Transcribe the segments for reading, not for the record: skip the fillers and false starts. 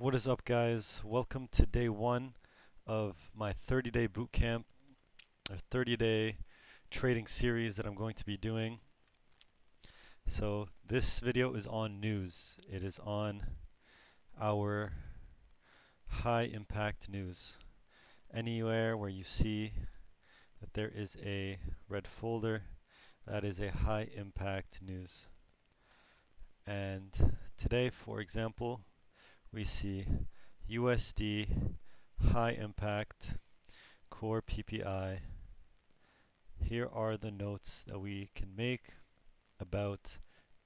What is up, guys? Welcome to day one of my 30-day boot camp, a 30-day trading series that I'm going to be doing. So this video is on news. It is on our high impact news. Anywhere where you see that there is a red folder, that is a high impact news. And today, for example, we see USD high impact core PPI. Here are the notes that we can make about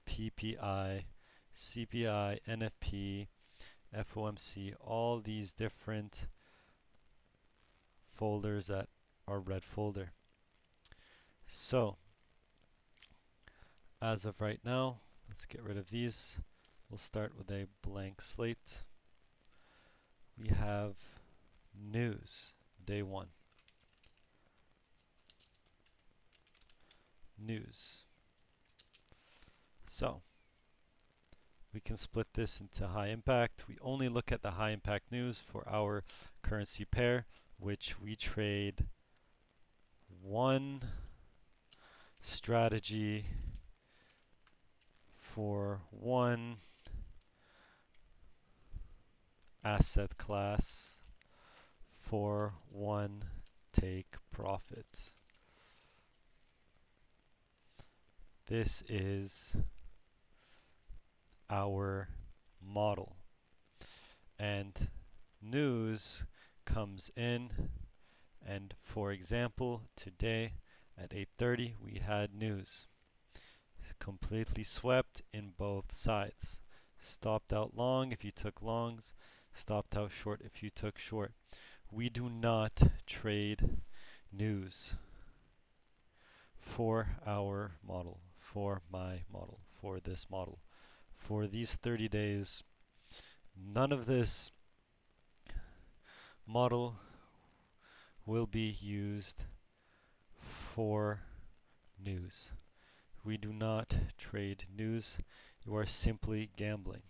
PPI, CPI, NFP, FOMC, all these different folders that are red folder. So, as of right now, let's get rid of these. We'll start with a blank slate. We have news, day one. News. So, we can split this into high impact. We only look at the high impact news for our currency pair, which we trade one strategy for one asset class for one take profit. This is our model. And news comes in, and for example, today at 8:30 we had news. Completely swept in both sides. Stopped out long if you took longs, stopped out short if you took short. We do not trade news for our model, for my model, for this model. For these 30 days, none of this model will be used for news. We do not trade news. You are simply gambling.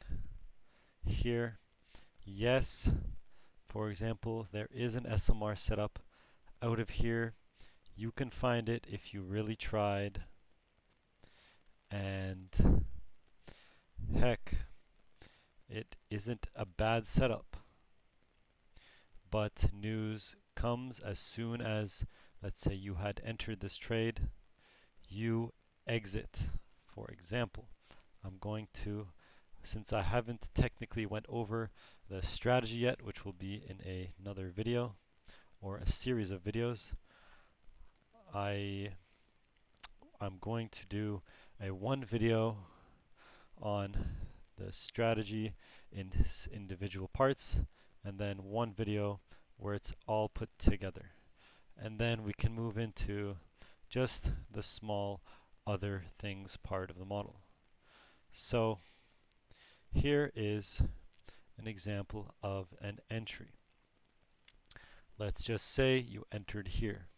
Here, yes, for example, there is an SMR setup out of here. You can find it if you really tried. And heck, it isn't a bad setup. But news comes as soon as, let's say you had entered this trade, you exit. For example, I'm going to, since I haven't technically went over the strategy yet, which will be in another video or a series of videos, I'm going to do a one video on the strategy in individual parts, and then one video where it's all put together. And then we can move into just the small other things part of the model. So here is an example of an entry. Let's just say you entered here,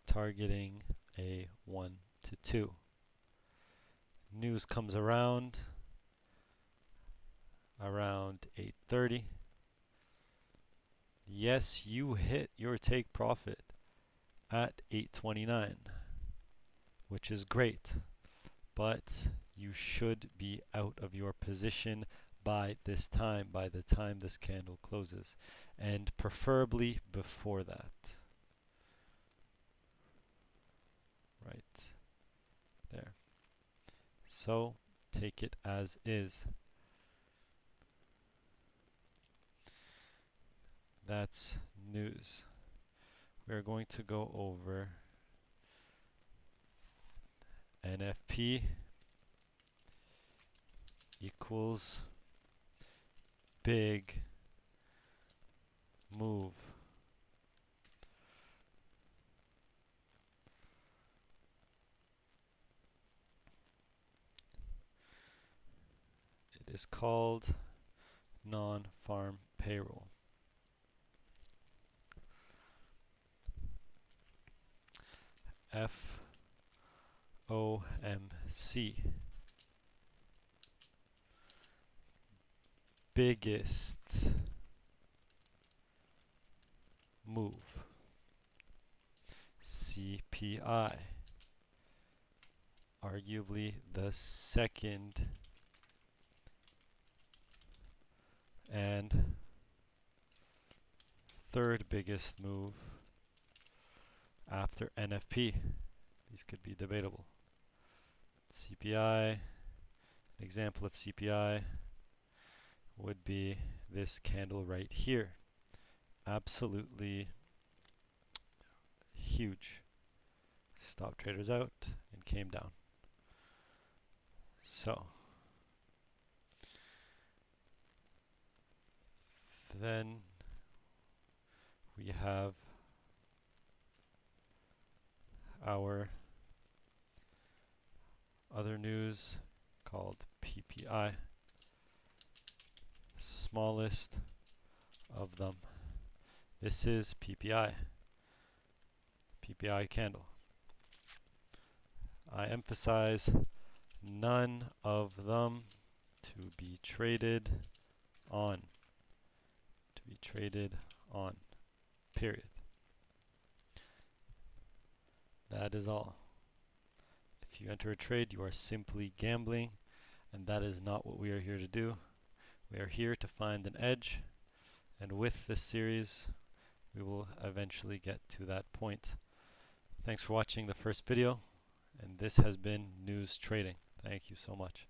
targeting a 1 to 2. News comes around 8:30. Yes, you hit your take profit at 8:29, which is great, but you should be out of your position by this time, by the time this candle closes, and preferably before that. Right there. So take it as is. That's news. We're going to go over NFP equals big move. It is called non-farm payroll. FOMC. biggest move. CPI, arguably the second and third biggest move after NFP. These could be debatable. CPI, an example of CPI would be this candle right here. Absolutely huge. Stop traders out and came down. So then we have our other news called PPI, smallest of them. This is PPI candle. I emphasize none of them to be traded on. To be traded on. Period. That is all. If you enter a trade, you are simply gambling, and that is not what we are here to do. We are here to find an edge, and with this series, we will eventually get to that point. Thanks for watching the first video, and this has been News Trading. Thank you so much.